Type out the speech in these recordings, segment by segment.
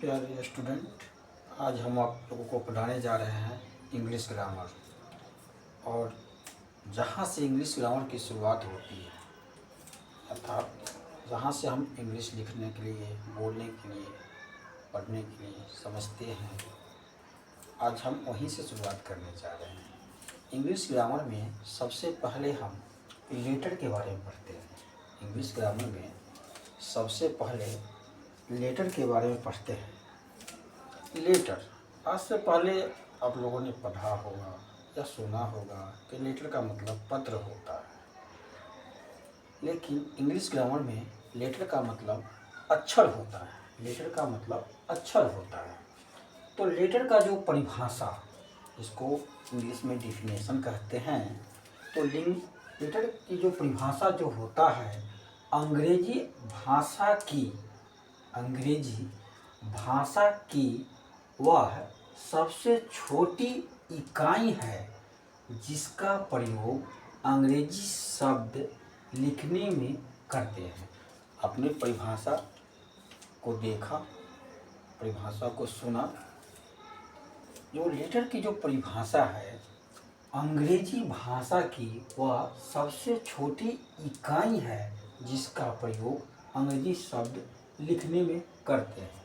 प्यारे स्टूडेंट, आज हम आप लोगों को पढ़ाने जा रहे हैं इंग्लिश ग्रामर। और जहाँ से इंग्लिश ग्रामर की शुरुआत होती है, अर्थात जहाँ से हम इंग्लिश लिखने के लिए, बोलने के लिए, पढ़ने के लिए समझते हैं, आज हम वहीं से शुरुआत करने जा रहे हैं। इंग्लिश ग्रामर में सबसे पहले हम लेटर के बारे में पढ़ते हैं। इंग्लिश ग्रामर में सबसे पहले लेटर के बारे में पढ़ते हैं। लेटर, आज से पहले आप लोगों ने पढ़ा होगा या सुना होगा कि लेटर का मतलब पत्र होता है, लेकिन इंग्लिश ग्रामर में लेटर का मतलब अक्षर होता है। लेटर का मतलब अक्षर होता है। तो लेटर का जो परिभाषा, इसको इंग्लिश में डिफिनेशन कहते हैं, तो लेटर की जो परिभाषा जो होता है, अंग्रेजी भाषा की वह सबसे छोटी इकाई है जिसका प्रयोग अंग्रेजी शब्द लिखने में करते हैं। अपने परिभाषा को देखा, परिभाषा को सुना। जो लेटर की जो परिभाषा है, अंग्रेजी भाषा की वह सबसे छोटी इकाई है जिसका प्रयोग अंग्रेजी शब्द लिखने में करते हैं।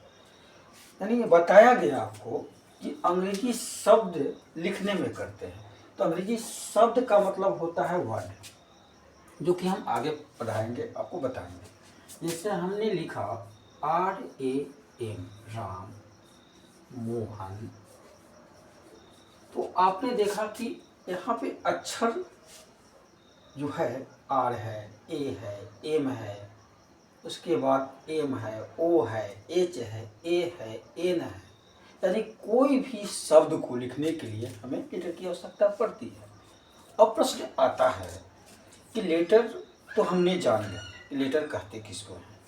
यानी ये बताया गया आपको कि अंग्रेजी शब्द लिखने में करते हैं। तो अंग्रेजी शब्द का मतलब होता है वर्ड, जो कि हम आगे पढ़ाएंगे, आपको बताएंगे। जैसे हमने लिखा RAM, राम, मोहन, तो आपने देखा कि यहाँ पे अक्षर जो है R है, A है, M है, उसके बाद M है, O है, H है, A है, N है। यानी कोई भी शब्द को लिखने के लिए हमें लेटर की आवश्यकता पड़ती है। अब प्रश्न आता है कि लेटर तो हमने जान लिया कि लेटर कहते किसको हैं।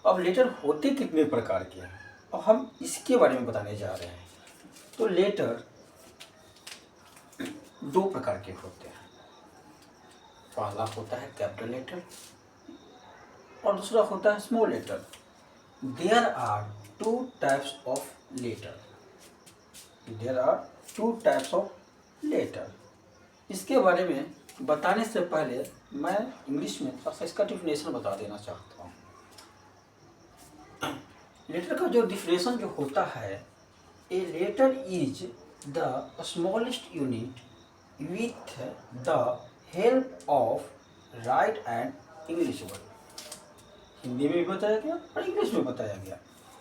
अब लेटर होते कितने प्रकार के हैं, अब हम इसके बारे में बताने जा रहे हैं। तो लेटर दो प्रकार के होते हैं। पहला होता है कैपिटल लेटर और दूसरा होता है small letter. There are two types of letter. इसके बारे में बताने से पहले मैं इंग्लिश में थोड़ा सा इसका डिफिनेशन बता देना चाहता हूँ। लेटर का जो डिफिनेशन जो होता है, a letter is the smallest unit with the help of write and English word. Hindi में भी बताया गया और इंग्लिश में बताया गया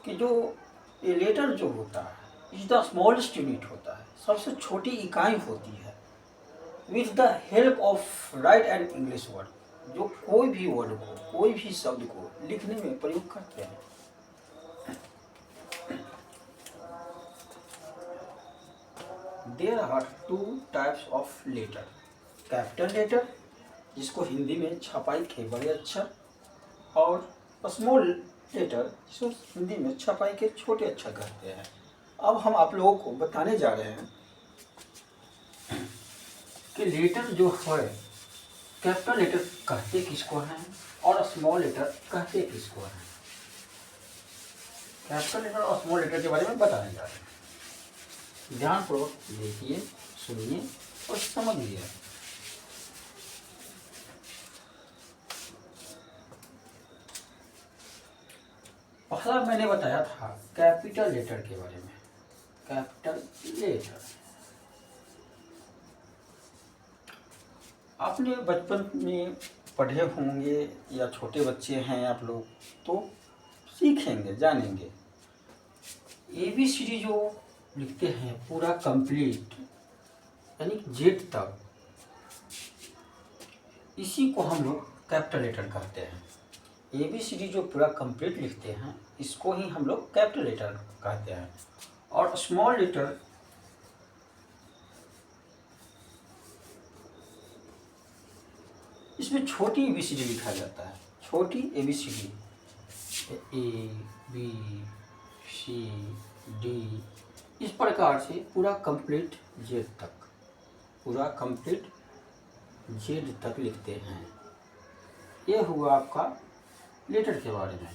कि जो ये लेटर जो होता है, इज द स्मॉलेस्ट यूनिट होता है, सबसे छोटी इकाई होती है, with the help of write and English word, जो कोई भी वर्ड को, कोई भी शब्द को लिखने में प्रयोग करते हैं। There are two types of letter. Capital letter, जिसको हिंदी में छपाई के बड़े अक्षर, और स्मॉल लेटर, जिसको हिंदी में छपाई के छोटे अक्षर कहते हैं। अब हम आप लोगों को बताने जा रहे हैं कि लेटर जो है, कैपिटल लेटर कहते किसको हैं और स्मॉल लेटर कहते किसको हैं। कैपिटल लेटर और स्मॉल लेटर के बारे में बताने जा रहे हैं। ध्यानपूर्वक देखिए, सुनिए और समझिए। पहला मैंने बताया था कैपिटल लेटर के बारे में। कैपिटल लेटर आपने बचपन में पढ़े होंगे या छोटे बच्चे हैं आप लोग तो सीखेंगे, जानेंगे। ABCD जो लिखते हैं पूरा कंप्लीट, यानी जेड तक, इसी को हम लोग कैपिटल लेटर कहते हैं। ABCD जो पूरा कंप्लीट लिखते हैं, इसको ही हम लोग कैपिटल लेटर कहते हैं। और स्मॉल लेटर इसमें छोटी ABCD लिखा जाता है, छोटी ABCD, ABCD, इस प्रकार से पूरा कंप्लीट जेड तक, पूरा कंप्लीट जेड तक लिखते हैं। ये हुआ आपका लेटर के बारे में।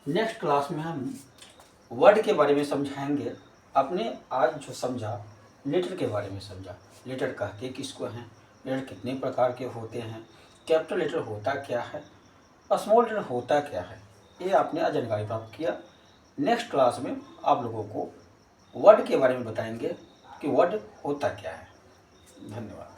नेक्स्ट क्लास में हम वर्ड के बारे में समझाएंगे। आपने आज जो समझा लेटर के बारे में समझा, लेटर कहते किसको हैं, लेटर कितने प्रकार के होते हैं, कैपिटल लेटर होता क्या है, स्मॉल लेटर होता क्या है, ये आपने आज जानकारी प्राप्त किया। नेक्स्ट क्लास में आप लोगों को वर्ड के बारे में बताएंगे कि वर्ड होता क्या है। धन्यवाद।